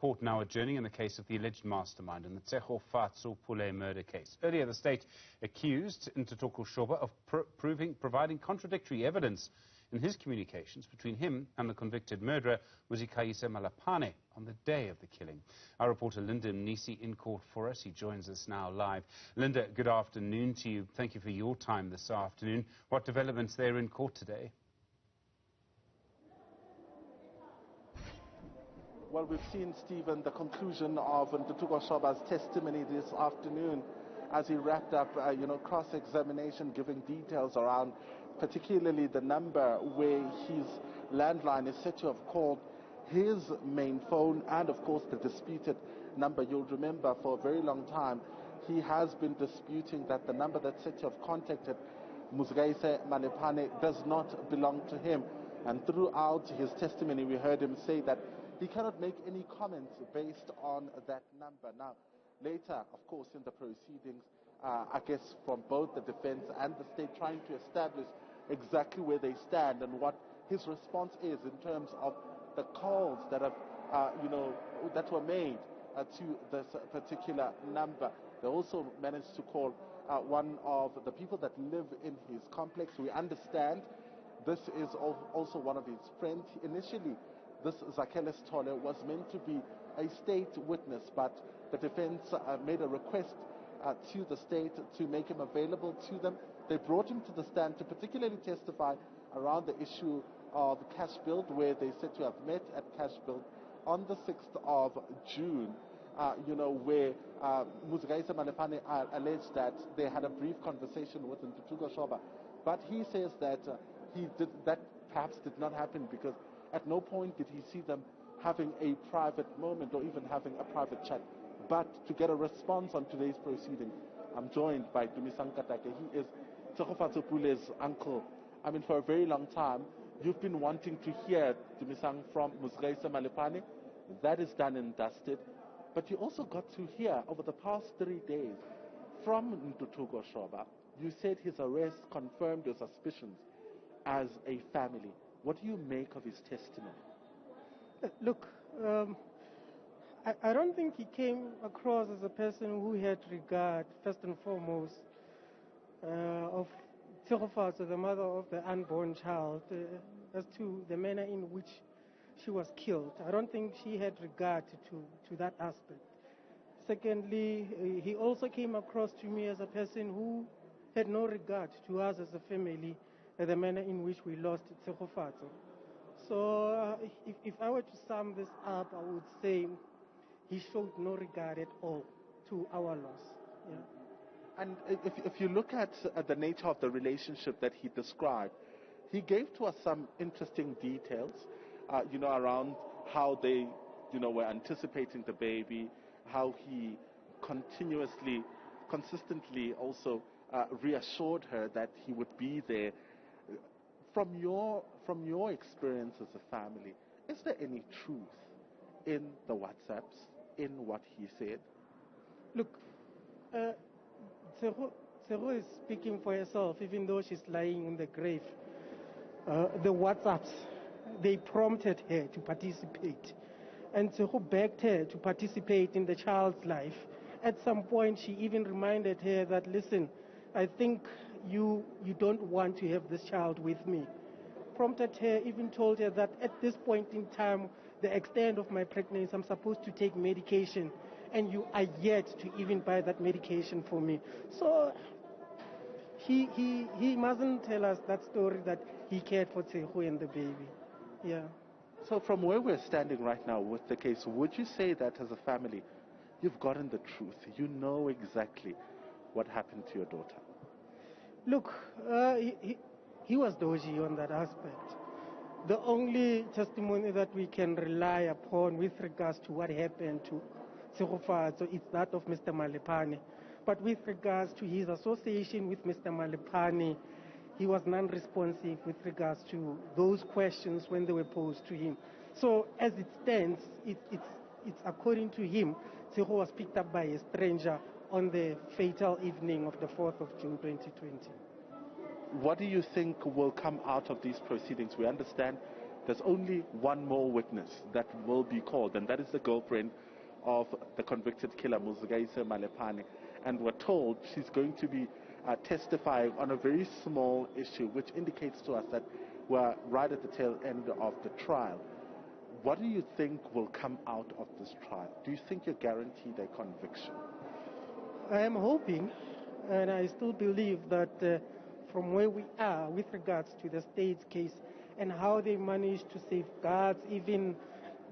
Court now adjourning in the case of the alleged mastermind in the Ntuthuko murder case. Earlier, the state accused Ntuthuko Shoba of providing contradictory evidence in his communications between him and the convicted murderer, Muzikayise Malephane, on the day of the killing. Our reporter Linda Mnisi in court for us. He joins us now live. Linda, good afternoon to you. Thank you for your time this afternoon. What developments there in court today? Well, we've seen, Stephen, the conclusion of Ntuthuko Shoba's testimony this afternoon as he wrapped up, cross-examination, giving details around particularly the number where his landline is said to have called his main phone and, of course, the disputed number. You'll remember for a very long time he has been disputing that the number that's said to have contacted Muzikayise Malephane does not belong to him. And throughout his testimony, we heard him say that he cannot make any comments based on that number. Now, later, of course, in the proceedings, I guess from both the defense and the state trying to establish exactly where they stand and what his response is in terms of the calls that have, that were made to this particular number. They also managed to call one of the people that live in his complex. We understand this is also one of his friends. Initially, this Zakeles Tole was meant to be a state witness, but the defense made a request to the state to make him available to them. They brought him to the stand to particularly testify around the issue of cash build, where they said to have met at cash build on the 6th of June, where Muzikayise Malephane alleged that they had a brief conversation with Ntuthuko Shoba. But he says that that perhaps did not happen because at no point did he see them having a private moment or even having a private chat. But to get a response on today's proceeding, I'm joined by Dumisang Katake. He is Tsegofatsopule's uncle. I mean, for a very long time, you've been wanting to hear, Dumisang, from Muzikayise Malephane. That is done and dusted. But you also got to hear over the past 3 days from Ntuthuko Shoba. You said his arrest confirmed your suspicions as a family. What do you make of his testimony? Look, I don't think he came across as a person who had regard, first and foremost, of Tsegofatso, the mother of the unborn child, as to the manner in which she was killed. I don't think she had regard to that aspect. Secondly, he also came across to me as a person who had no regard to us as a family, the manner in which we lost Tsegofatso. So if I were to sum this up, I would say he showed no regard at all to our loss. Yeah. And if you look at the nature of the relationship that he described, he gave to us some interesting details, around how they, were anticipating the baby, how he consistently also reassured her that he would be there. From your experience as a family, is there any truth in the WhatsApps, in what he said? Look, Tsego is speaking for herself, even though she's lying in the grave. The WhatsApps, they prompted her to participate. And Tsego begged her to participate in the child's life. At some point, she even reminded her that, listen, I think you don't want to have this child with me. Prompted her, even told her that at this point in time, the extent of my pregnancy, I'm supposed to take medication, and you are yet to even buy that medication for me. So he mustn't tell us that story that he cared for Tsego and the baby. Yeah. So from where we're standing right now with the case, would you say that as a family, you've gotten the truth? You know exactly what happened to your daughter? Look, he was dodgy on that aspect. The only testimony that we can rely upon with regards to what happened to Tsegofatso is that of Mr. Malephane. But with regards to his association with Mr. Malephane, he was non-responsive with regards to those questions when they were posed to him. So as it stands, it's according to him, Tsego was picked up by a stranger on the fatal evening of the 4th of June 2020. What do you think will come out of these proceedings? We understand there's only one more witness that will be called, and that is the girlfriend of the convicted killer, Muzikayise Malephane. And we're told she's going to be testifying on a very small issue, which indicates to us that we're right at the tail end of the trial. What do you think will come out of this trial? Do you think you're guaranteed a conviction? I am hoping, and I still believe that from where we are with regards to the state's case and how they managed to safeguard even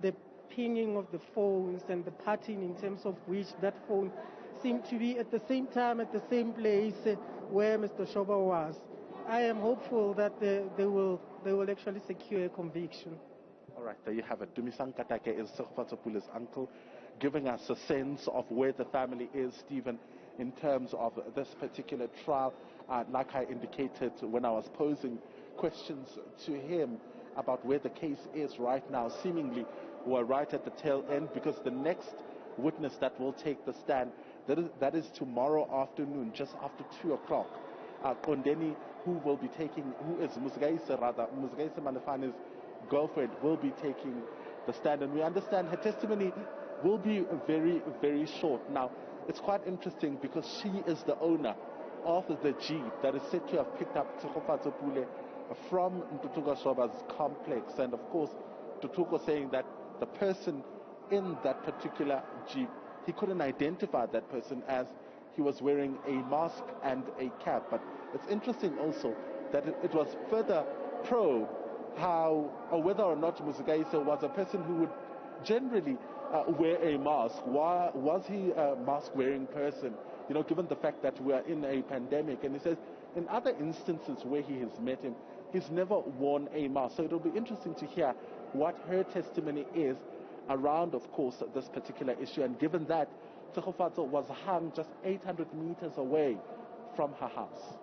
the pinging of the phones and the pattern in terms of which that phone seemed to be at the same time at the same place where Mr. Shoba was. I am hopeful that they will actually secure a conviction. All right, there you have it. Dumisang Katake is Tsegofatsopule's uncle, giving us a sense of where the family is, Stephen, in terms of this particular trial. Like I indicated when I was posing questions to him about where the case is right now, seemingly we're right at the tail end, because the next witness that will take the stand, that is tomorrow afternoon, just after 2 o'clock. Kondeni, who is Muzikayise Malephane's girlfriend, will be taking the stand, and we understand her testimony will be very, very short. Now, it's quite interesting because she is the owner of the Jeep that is said to have picked up Tsegofatsopule from Ntuthuko Shoba's complex, and of course, Ntuthuko saying that the person in that particular Jeep, he couldn't identify that person as he was wearing a mask and a cap. But it's interesting also that it was further probed how or whether or not Muzikayise was a person who would generally wear a mask. Why was he a mask-wearing person? You know, given the fact that we are in a pandemic. And he says in other instances where he has met him, he's never worn a mask. So it'll be interesting to hear what her testimony is around, of course, this particular issue. And given that Tsegofatso was hung just 800 meters away from her house.